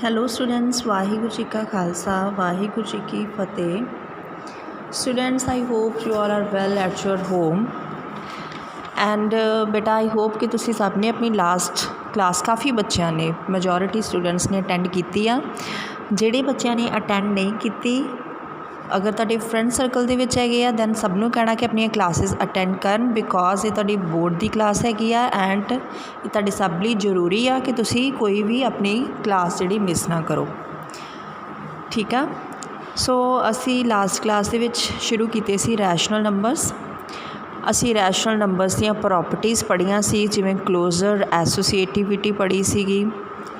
Hello students, Waheguru ji का खालसा वाहिगुरु जी की फतेह। Students, I hope you all are well at your home and बेटा I hope कि तुसी सब ने अपनी लास्ट क्लास काफ़ी बच्चों ने मेजोरिटी स्टूडेंट्स ने अटेंड की आ। जिहड़े बच्चों ने अटेंड नहीं की, अगर तुहाडे फ्रेंड सर्कल दे विच हैगे आ दैन सब नूं कहना कि अपनी क्लासिस अटेंड करन, बिकॉज ये तुहाडी बोर्ड की क्लास हैगी आ एंड ये तुहाडे सब लई जरूरी आ कि तुसी कोई भी अपनी क्लास जिहड़ी मिस ना करो। ठीक आ। सो असी लास्ट क्लास दे विच शुरू कीते सी रैशनल नंबरस। असी रैशनल नंबरस दीयां प्रॉपर्टीज़ पढ़ियां सी, जिवें क्लोजर एसोसीएटिविटी पढ़ी सीगी,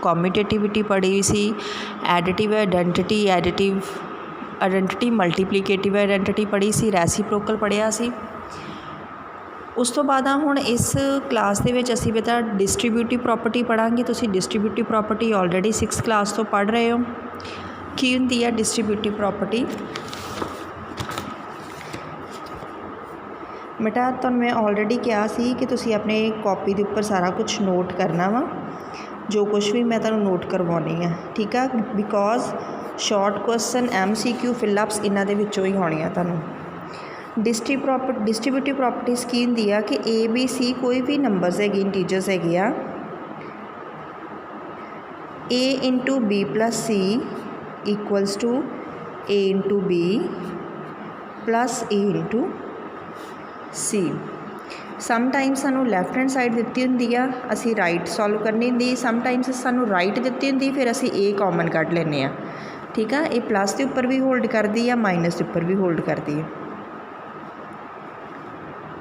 कॉम्यूटेटिविटी पढ़ी सी, एडिटिव आइडेंटिटी मल्टीप्लीकेटिव आइडेंटिटी पढ़ी सी, रेसिप्रोकल पढ़िया सी। उस तो बाद हुण इस क्लास दे विच असीं बेटा डिस्ट्रीब्यूटिव प्रॉपर्टी पढ़ांगे। तुसीं distributive property already 6th class तो पढ़ रहे हो। की हुंदी है डिस्ट्रीब्यूटिव प्रॉपर्टी? बेटा तुहानूं मैं ऑलरेडी कहा सी कि तुसीं अपने कॉपी के उपर सारा कुछ नोट करना वा, जो कुछ भी मैं तुहानूं नोट करवाउणी है। ठीक है, because short question MCQ fill-ups इन्हां दे विचों ही होणी आ तुहानूं। डिस्ट्रीब्यूटिव प्रॉपर्टीज़ की हुंदी आ कि ABC कोई भी नंबर्स हैगे, इंटीजर्स हैगे आ, A into B plus C equals to A into B plus A into C। Sometimes सानू लैफ्ट हैंड साइड दित्ती हुंदी आ, असी राइट सॉल्व करनी हुंदी। समटाइम्स सानू राइट दित्ती हुंदी, फिर असी A कॉमन कढ लैने आ। ठीक है, ये प्लस के उपर भी होल्ड करती है, माइनस के उपर भी होल्ड करती है।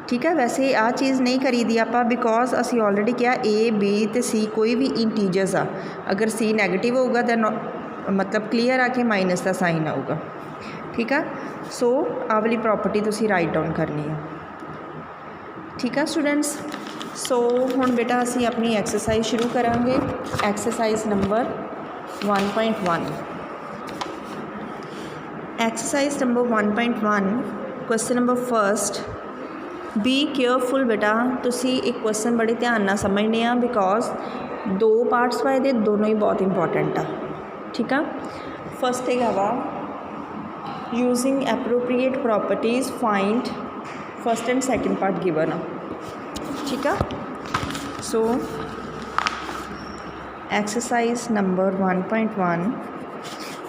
ठीक है, वैसे आ चीज़ नहीं करी दी आपां, बिकॉज असी ऑलरेडी क्या A B ते C कोई भी इंटीजर्स आ, अगर C नैगेटिव होगा दैन मतलब क्लीयर आ कि माइनस का साइन आऊगा। ठीक है, सो आ वाली प्रॉपर्टी तुसी राइट डाउन करनी है। ठीक है स्टूडेंट्स, सो हुण बेटा असी अपनी एक्सरसाइज शुरू करांगे। Exercise number 1.1। Exercise number 1.1 question number first. Be careful बेटा, तुसी एक क्वेश्चन बड़े ध्यान नाल समझने आ, बिकॉज दो पार्ट्स पाए दे, दोनों ही बहुत इंपॉर्टेंट आ। ठीक है, फर्स्ट है वा using appropriate properties find first and second part given आ। ठीक है, so exercise number 1.1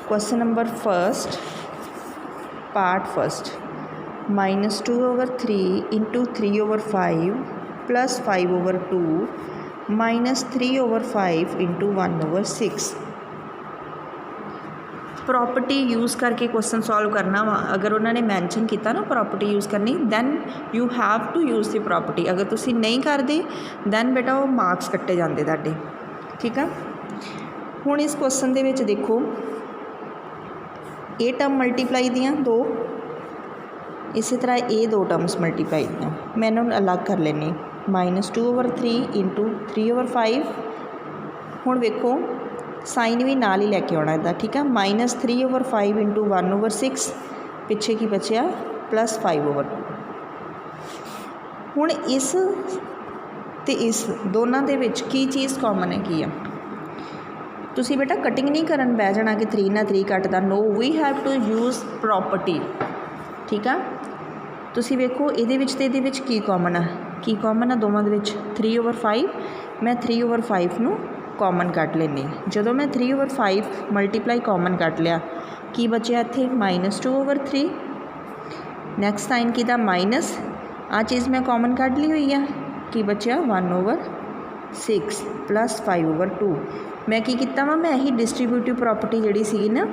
question number first part first, -2/3 into 3/5 plus 5/2 minus 3/5 into 1/6। Property use करके क्वेश्चन सॉल्व करना वा। अगर उन्होंने मैंशन किया ना प्रॉपर्टी यूज़ करनी, then you have to use the property. अगर तुसी नहीं करते दैन बेटा वो मार्क्स कट्टे जाते तुहाडे। ठीक है, हुण इस क्वेश्चन दे विच देखो, ए टर्म मल्टीप्लाई दियाँ दो, इसी तरह ये दो टर्म्स मल्टीप्लाई दियाँ, मैं इन्होंने अलग कर लेनी। -2/3 इंटू 3/5। हुण वेखो साइन भी नाल ही लैके आना इहदा। ठीक है, -3/5 इंटू 1/6, पिछे की बचिया +5/2। हुण इस ते इस दोनों दे विच की चीज़ कॉमन है की है? तुसी बेटा कटिंग नहीं करन बह जाना कि 3 ਨਾਲ 3 कटदा। No, we have to use property. ठीक है, तुसी वेखो इहदे विच ते इहदे विच की कॉमन है? की कॉमन है दोवां दे विच? 3/5। मैं 3/5 नूं कॉमन कट लेनी। जदों मैं 3/5 मल्टीप्लाई कॉमन कट लिया, की बचिया इत्थे -2/3। नैक्सट साइन किहदा माइनस, आ चीज़ मैं कॉमन कट ली हुई है, की बचिया 1/6 प्लस 5/2। मैं की किया वा, मैं यही डिस्ट्रीब्यूटिव प्रॉपर्टी जिहड़ी सी ना,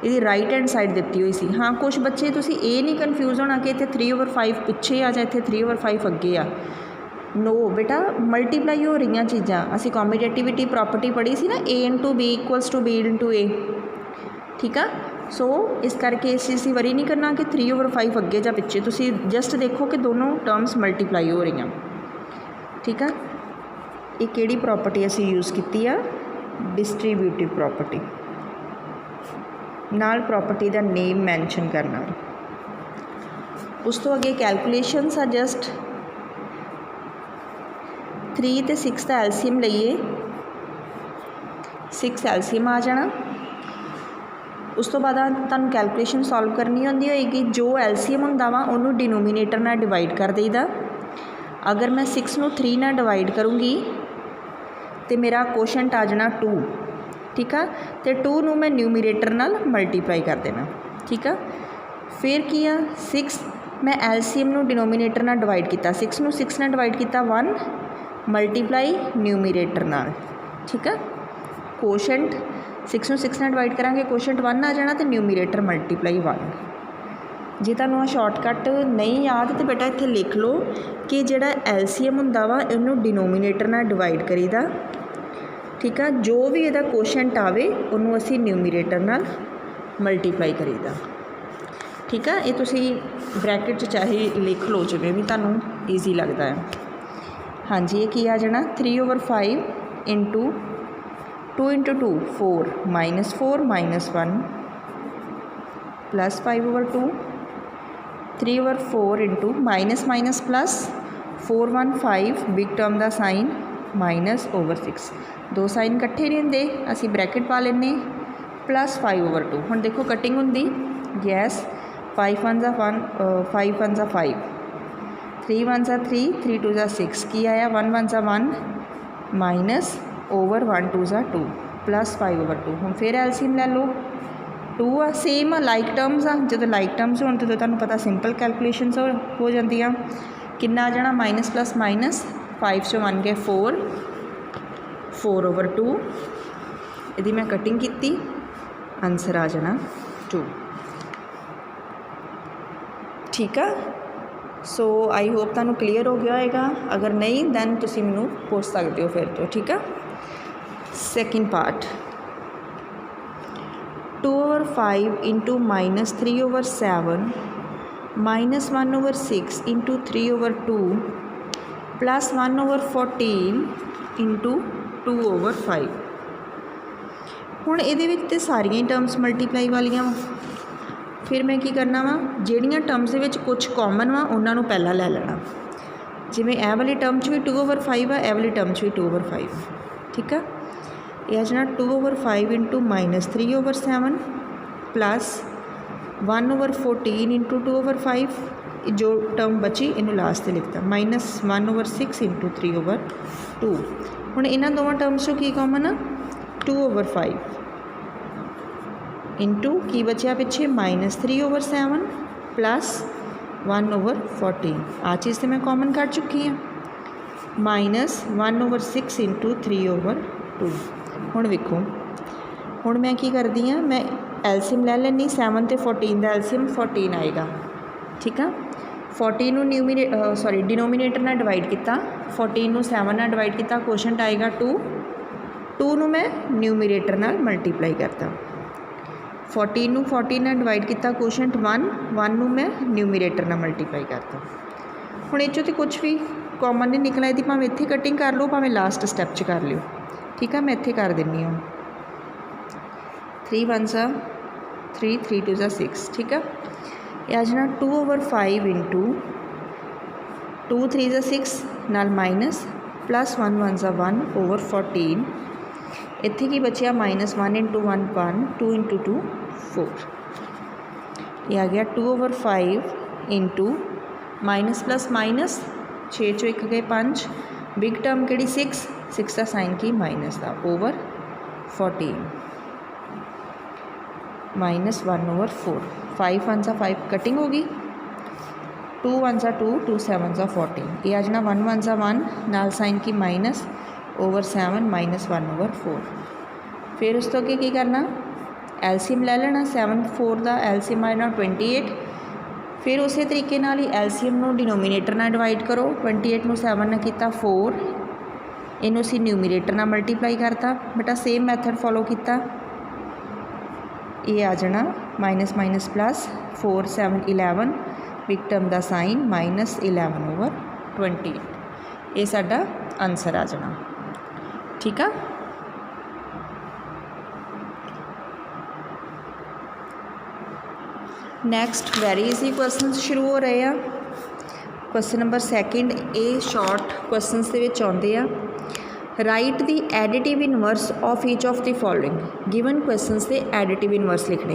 ये राइट हैंड साइड दी हुई सी। हाँ, कुछ बच्चे तुसी ये नहीं कन्फ्यूज़ होना कि इत्थे 3/5 पिछे आ जाए, इत्थे 3/5 अगे आ। नो बेटा, मल्टीप्लाई हो रही चीज़ां। असी कॉम्यूटेटिविटी प्रॉपर्टी पढ़ी सी ना, A into B equals to B into A। ठीक है, सो इस करके इस चीज़ की वरी नहीं करना कि 3/5 अगे या पिछे, तुसी जस्ट देखो कि दोनों टर्म्स मल्टीप्लाई हो रही। ठीक है, ये किहड़ी प्रॉपर्टी असी यूज़ की आ? Distributive property. नाल प्रॉपर्टी का नेम मैंशन करना। उस तो अगे कैलकुलेशनस आ जस्ट 3 ते 6 का एलसीएम लईए 6 एलसीएम आ जाना। उस तो बाद तुहानूं कैलकुलेशन सॉल्व करनी होंदी होएगी। जो एलसीएम हुंदा वा उहनूं डिनोमीनेटर नाल डिवाइड कर देईदा। अगर मैं 6 नूं 3 नाल डिवाइड करूँगी तो मेरा कोशेंट आ जाना 2, ठीक है। तो 2 नूं मैं न्यूमीरेटर नाल मल्टीप्लाई कर देना, ठीक है। फिर की आ 6 मैं एलसीएम नूं डिनोमीनेटर नाल डिवाइड किया, 6 नूं 6 नाल डिवाइड किया 1 मल्टीप्लाई न्यूमीरेटर नाल, ठीक है। कोशेंट 6 नूं 6 नाल डिवाइड करांगे कोशेंट 1 आ जाना तो न्यूमीरेटर मल्टीप्लाई 1। जे तुहानूं शॉर्टकट नहीं याद तो बेटा इत्थे लिख लो कि जिहड़ा एलसीएम हुंदा वा इहनूं डिनोमीनेटर नाल डिवाइड करीदा, ठीक है। जो भी इहदा कोशेंट आवे उहनूं असीं न्यूमीरेटर नाल मल्टीप्लाई करीदा, ठीक है। ये तुसीं ब्रैकेट च चाहे लिख लो जिवें भी तुहानूं ईजी लगदा है। हाँ जी, ये की आ जाना 3/5 into 2 into 2 4 -4 -1 plus 5/2 3/4 into minus minus plus 4 1 5 big term का साइन -/6। दो साइन इकट्ठे नहीं होंदे, असी ब्रैकेट पा लेने प्लस 5/2। हुण देखो कटिंग होंदी, यस 5 1 ज़ा 1 5 1 ज़ा 5 3 1 ज़ा 3 3 2 ज़ा 6 की आया 1 1 ज़ा 1 -/1 2 ज़ा 2 प्लस 5/2। हम फिर एलसीएम ले लो 2 आ सेम लाइक टर्म्स आ, जो लाइक टर्म्स होने तो तुहानूं पता सिंपल कैलकुलेशन हो जांदियां। कितना आ जाना माइनस प्लस माइनस 5 चों 1 गए 4 4/2। यदि मैं कटिंग की आंसर आ जाना 2, ठीक है। सो आई होप तुहानूं क्लीयर हो गया होएगा। अगर नहीं दैन तुसीं मैनूं पूछ सकते हो फिर तो, ठीक है। Second part 2/5 into -3/7 -1/6 into 3/2 plus 1/14 into 2/5। हुण इहदे विच ते सारियां टर्म्स मल्टीप्लाई वालियां वा। फिर मैं की करना वा, जिहड़ियां टर्म्स दे विच कुछ कॉमन वा उन्हां नूं पहला लै लेना। जिवें ए वाली टर्म च भी 2/5 आ, ए वाली टर्म च भी 2/5, ठीक है। यह आ जाना 2/5 इंटू -3/7 प्लस 1/14 इंटू 2/5। जो टर्म बची इनू लास्ट से लिखता -1/6 इंटू 3/2। हुण इन्हां दोवां टर्म्स चों की कॉमन आ 2/5 इंटू की बचा पिछे -3/7 प्लस 1/14। आ चीज़ तो मैं कॉमन कर चुकी हाँ -1/6 इंटू 3/2। हुण वेखो, हुण मैं की करदी हाँ, मैं एलसीएम ले लैनी 7 ते 14 का एलसीएम 14 आएगा, ठीक है। 14 नूं डिनोमीनेटर नाल डिवाइड किया, 14 नूं 7 नाल डिवाइड किया, कोशेंट आएगा 2 2 नूं मैं न्यूमीरेटर नाल मल्टीप्लाई करता। 14 नूं 14 नाल डिवाइड किया, कोशेंट 1 1 नूं मैं न्यूमीरेटर नाल मल्टीप्लाई करता। हुण इह चों ते कुछ भी कॉमन नहीं निकला, यदि भावें इत्थे कटिंग कर लो भावें लास्ट स्टैप च कर लियो, ठीक है। मैं इत्थे कर दिन्नी हूँ 3 1 ज़ा 3 3 2 ज़ा 6, ठीक है। यह आ जाना 2/5 इंटू 2 3 ज़ा 6 नाल माइनस प्लस 1 1 ज़ा 1/14। इत्थे की बचिया -1 इंटू 1 1 2 इंटू 2 4। यह आ गया 2/5 इंटू माइनस प्लस माइनस 6 चो 1 गए 5, बिग टर्म केड़ी 6 का साइन की माइनस का /14 -1/4। 5 1 ज़ा 5 कटिंग होगी, 2 1 ज़ा 2 2 7 ज़ा 14। ये आ जाना 1 1 ज़ा 1 नाल साइन की -/7 -1/4। फिर उस तो अगे की करना, एलसीएम ले लेना 7 4 का एलसीएम आ जाना 28। फिर उस तरीके नाल ही एलसीएम नूं डिनोमीनेटर नाल डिवाइड करो, 28 नूं 7 नाल किया 4, इनू असीं न्यूमीरेटर नाल मल्टीप्लाई करता, बेटा सेम मैथड फॉलो किया। ये आ जाना minus minus plus 4 7 11 big term का साइन -11/28। ये साडा आंसर आ जाना, ठीक है। नैक्सट वैरी ईजी क्वेश्चन शुरू हो रहे हैं। क्वेश्चन नंबर 2 ये शॉर्ट क्वेश्चनस दे विच आउंदे आ। Write the additive inverse of each of the following given questions से एडिटिव इनवर्स लिखने।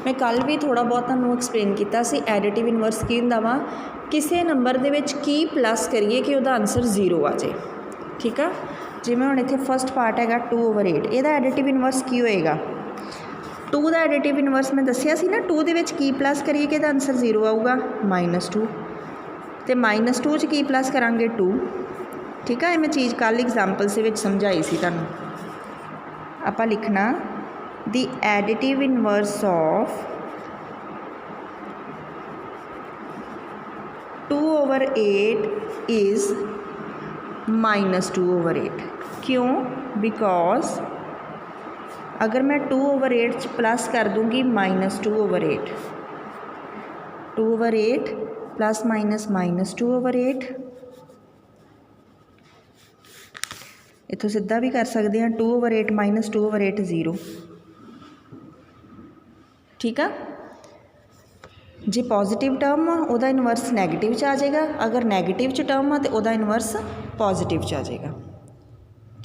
मैं कल भी थोड़ा बहुत तुहानूं एक्सप्लेन किया सी एडिटिव इनवर्स की हुंदा वा किसी नंबर दे विच की प्लस करिए कि उहदा आंसर 0 आ जाए। ठीक है, जिवें हुण इत्थे फस्ट पार्ट हैगा 2/8, इहदा एडिटिव इनवर्स की होएगा 2 का एडिटिव इनवर्स मैं दसिया सी ना 2 दे विच की प्लस करिए कि इहदा आंसर 0 आऊगा -2 तो -2 च की प्लस करांगे 2। ठीक है, मैं चीज़ कल एग्जाम्पल से समझाई सी तुहानूं। आपां लिखना दी एडिटिव इनवर्स ऑफ 2/8 इज़ -2/8। क्यों? बिकॉज अगर मैं 2/8 प्लस कर दूंगी -2/8, 2/8 प्लस माइनस -2/8, इतों सीधा भी कर सकते हैं 2/8 -2/8 0। ठीक है, जे पॉजिटिव टर्म आ इनवर्स नैगेटिव च आ जाएगा, अगर नैगेटिव च टर्म आ तो वह इनवर्स पॉजिटिव च आ जाएगा।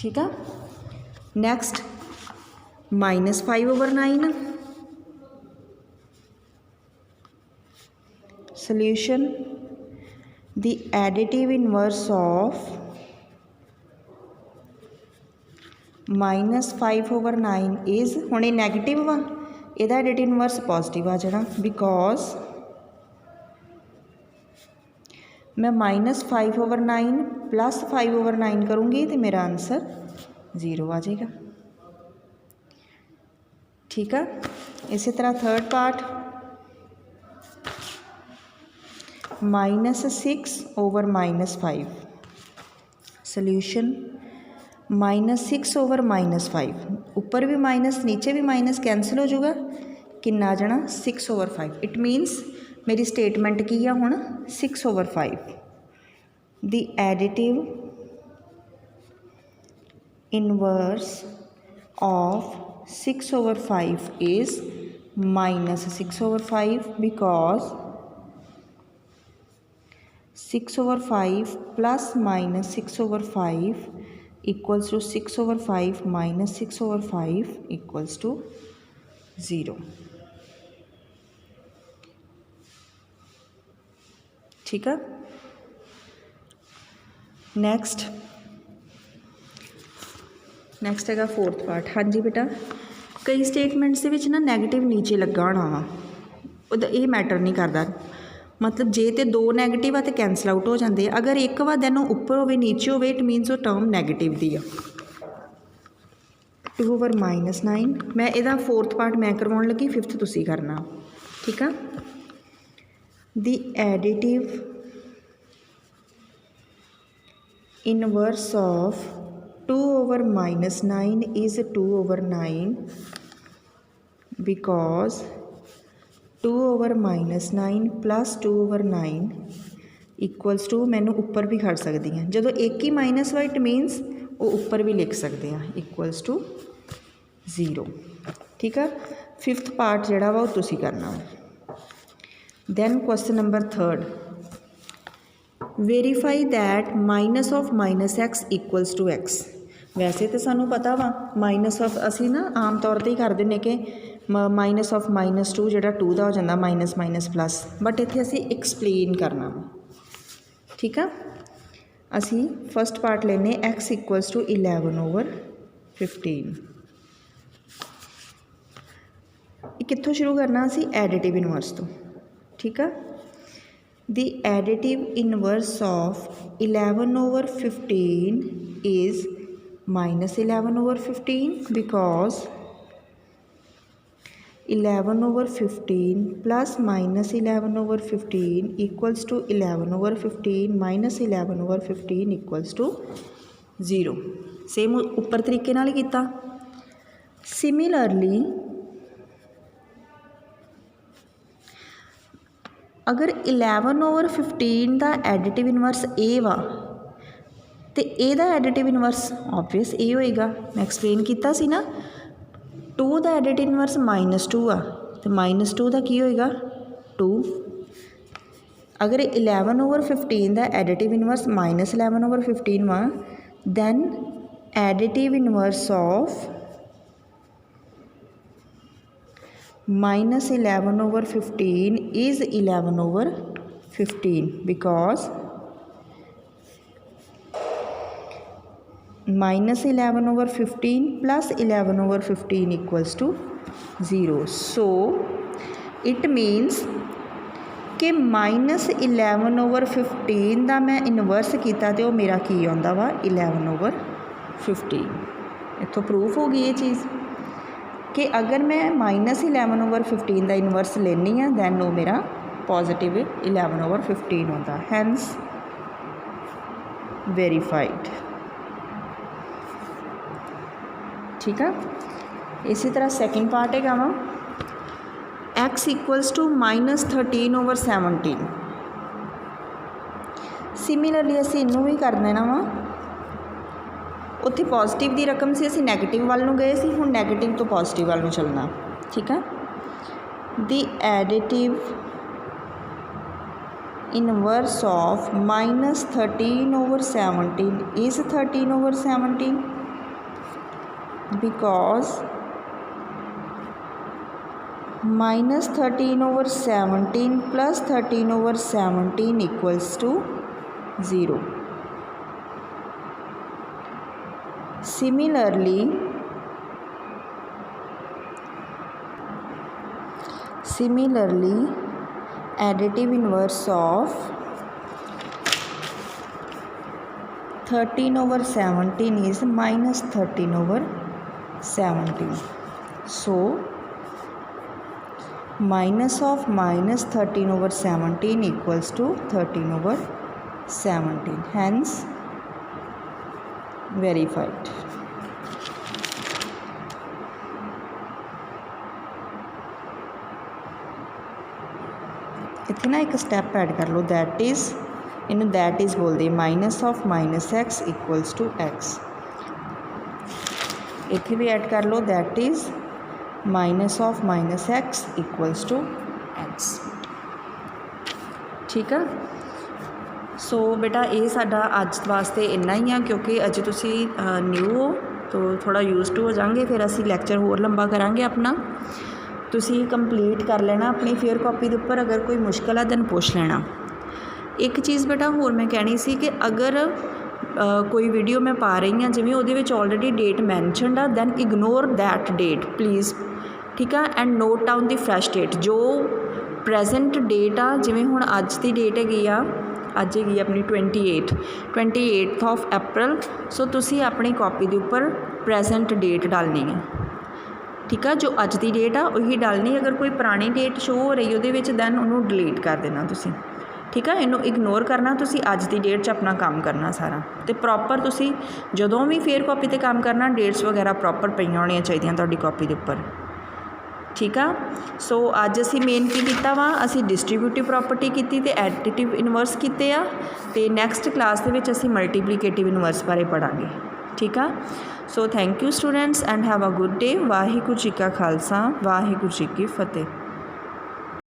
ठीक है, next -5/9 solution the additive inverse of -5/9 is, हुणे नैगेटिव वा इहदा एडिटिव इनवर्स पॉजिटिव आ जाना, बिकॉज मैं -5/9 प्लस 5/9 करूँगी तो मेरा आंसर 0 आ जाएगा। ठीक है, इसी तरह थर्ड पार्ट -6/-5 सॉल्यूशन -6/-5, ऊपर भी माइनस नीचे भी माइनस कैंसिल हो जाऊगा, कितना आ जाना 6/5। इट मीनस मेरी स्टेटमेंट की है हुण 6/5। The additive inverse of 6/5 is -6/5 because 6/5 plus -6/5 equals to 6/5 -6/5 equals to 0। ठीक है, नैक्सट हैगा फोर्थ पार्ट। हाँ जी बेटा, कई स्टेटमेंट्स दे विच ना नैगेटिव नीचे लगा होना वा, उहदा ये मैटर नहीं करता। मतलब जे तो 2 नैगेटिव आ तो कैंसल आउट हो जाते, अगर एक वा दैन उपर हो नीचे हो, इट मीनस वो टर्म नैगेटिव दी आ। 2/-9 मैं इहदा फोर्थ पार्ट मैं करवाउण लगी, फिफ्थ तुसीं करना। ठीक है, the additive inverse of 2/-9 is 2/9 because 2/-9 plus 2/9 equals to, मैनू उपर भी कर सकती हैं जो एक ही माइनस वा, इट मीनस वो उपर भी लिख सकते हैं इक्वल्स टू 0। ठीक है, फिफ्थ पार्ट जोड़ा वा तुसीं करना। Then question number third, verify that -(-x equals to x। वैसे तो सानू पता वा माइनस ऑफ असी ना आम तौर पर ही कर दें कि -(-2) जो 2 का हो जाता माइनस माइनस प्लस, बट इत्थे असी एक्सप्लेन करना वा। ठीक है, असी फस्ट पार्ट लेने x इक्वल्स टू 11/15। कित्थों शुरू करना असी एडिटिव इनवर्स तो। ठीक है, the additive inverse of 11/15 is -11/15 because 11/15 plus -11/15 equals to 11/15 -11/15 equals to 0। Same उपर तरीके नाल कीता। सिमिलरली अगर 11/15 का एडिटिव इनवर्स ए वा तो एदा एडिटिव इनवर्स ऑबवियस ए होएगा। मैं एक्सप्लेन किया सी ना 2 का एडिटिव इनवर्स -2 आ तो -2 का की होएगा 2। अगर 11/15 का एडिटिव इनवर्स -11/15 वा then additive inverse of -11/15 is 11/15 because -11/15 plus 11/15 equals to 0. So it means कि -11/15 का मैं इनवर्स किया तो मेरा की आता वा 11/15। इतों प्रूफ हो गई ये चीज़ कि अगर मैं -11/15 का इनवर्स लेनी हाँ दैन वो मेरा पॉजिटिव 11/15 होता, हैंस वेरीफाइड। ठीक है। इसी तरह सैकेंड पार्ट है वा x इक्वल्स टू -13/17। सिमिलरली असी इनू भी कर देना वा, उत्थे पॉजिटिव की रकम से असी नैगेटिव वाल नूं गए सी, हुण नैगेटिव तो पॉजिटिव वाल नूं चलना। ठीक है। The additive inverse of -13/17 is 13/17 because -13/17 plus 13/17 equals to 0। Similarly, additive inverse of 13/17 is -13/17. So, minus of -13/17 equals to 13/17. Hence, verified। इत्थे ना एक स्टैप ऐड कर लो, दैट इज़ इनू दैट इज़ बोलते minus of -x equals to x। इत्थे भी add कर लो, that is minus of -x equals to x। ठीक है। सो बेटा ये साडा अज वास्ते इन्ना ही आ, क्योंकि अज तुसी न्यू हो तो थोड़ा यूज टू हो जाएंगे, फिर असी लैक्चर होर लंबा करांगे अपना। तुसी कंप्लीट कर लेना अपनी फेयर कॉपी के उपर, अगर कोई मुश्किल है दैन पूछ लेना। एक चीज़ बेटा होर मैं कहनी सी कि अगर कोई वीडियो मैं पा रही हाँ जिवें उहदे विच ऑलरेडी डेट मैनशनड आ, then ignore that date please. ठीक है। And note down the fresh date, जो प्रेजेंट डेट आ, जिवें हुण अज की डेट हैगी आ, अज हैगी अपनी 28 ऑफ अप्रैल। सो तुसी अपनी कॉपी के उपर प्रेजेंट डेट डालनी है। ठीक है। जो अज की डेट आ उही डालनी, अगर कोई पुरानी डेट शो हो रही उहदे विच दैन उन्होंने डिलीट कर देना तुसी। ठीक है। इनू इगनोर करना, तुसी अज की डेट 'च अपना काम करना सारा, तो प्रॉपर तुसी जदों भी फेयर कॉपी ते काम करना डेट्स वगैरह प्रॉपर पईयां होणियां चाहीदियां तुहाडी कॉपी के उपर। ठीक है। सो अज असी मेन की कीता वा, असी डिस्ट्रीब्यूटिव प्रॉपर्टी कीती ते एडिटिव इनवर्स कीते आ, ते नैक्सट क्लास दे विच असी मल्टीप्लीकेटिव इनवर्स बारे पढ़ांगे। ठीक है। So thank you students and have a good day. Waheguru ji का खालसा, वाहिगुरू जी की फतेह।